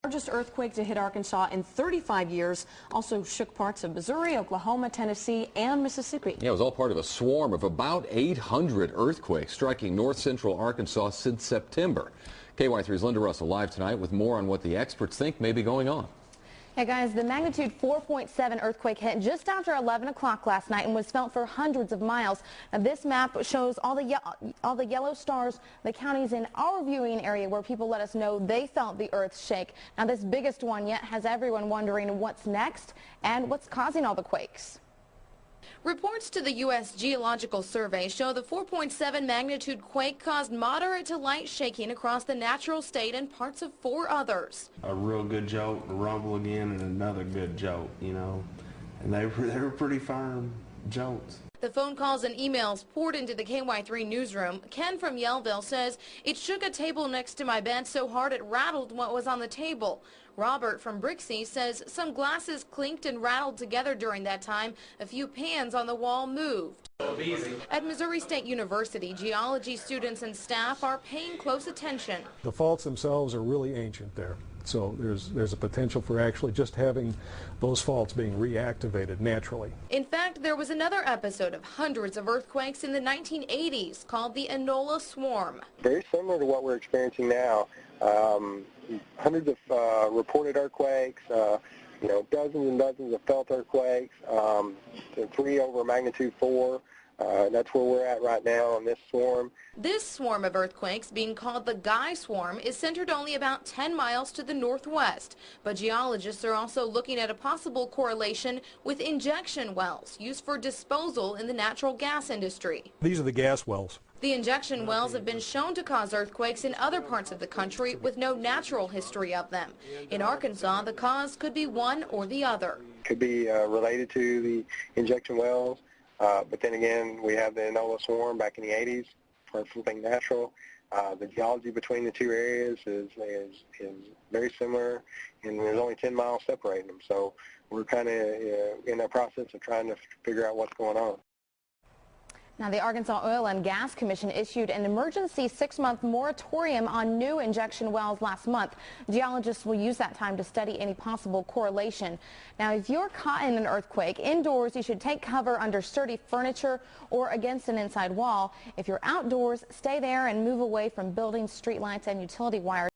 Largest earthquake to hit Arkansas in 35 years, also shook parts of Missouri, Oklahoma, Tennessee, and Mississippi. Yeah, it was all part of a swarm of about 800 earthquakes striking north central Arkansas since September. KY3's Linda Russell live tonight with more on what the experts think may be going on. Hey guys, the magnitude 4.7 earthquake hit just after 11 o'clock last night and was felt for hundreds of miles. Now, this map shows all the yellow stars, the counties in our viewing area where people let us know they felt the earth shake. Now, this biggest one yet has everyone wondering what's next and what's causing all the quakes. Reports to the U.S. Geological Survey show the 4.7 magnitude quake caused moderate to light shaking across the natural state and parts of 4 others. A real good jolt, a rumble again, and another good jolt, you know, and they were pretty firm jolts. The phone calls and emails poured into the KY3 newsroom. Ken from Yellville says, "It shook a table next to my bed so hard it rattled what was on the table." Robert from Brixie says some glasses clinked and rattled together during that time. A few pans on the wall moved. At Missouri State University, geology students and staff are paying close attention. The faults themselves are really ancient there. So there's a potential for actually just having those faults being reactivated naturally. In fact, there was another episode of hundreds of earthquakes in the 1980s called the Enola Swarm. Very similar to what we're experiencing now. Hundreds of reported earthquakes, dozens and dozens of felt earthquakes, 3 over magnitude 4. That's where we're at right now on this swarm. This swarm of earthquakes, being called the Guy Swarm, is centered only about 10 miles to the northwest. But geologists are also looking at a possible correlation with injection wells used for disposal in the natural gas industry. These are the gas wells. The injection wells have been shown to cause earthquakes in other parts of the country with no natural history of them. In Arkansas, the cause could be one or the other. Could be related to the injection wells. But then again, we have the Enola Swarm back in the 80s for something natural. The geology between the two areas is very similar, and there's only 10 miles separating them. So we're kind of in that process of trying to figure out what's going on. Now, the Arkansas Oil and Gas Commission issued an emergency 6-month moratorium on new injection wells last month. Geologists will use that time to study any possible correlation. Now, if you're caught in an earthquake indoors, you should take cover under sturdy furniture or against an inside wall. If you're outdoors, stay there and move away from buildings, streetlights, and utility wires.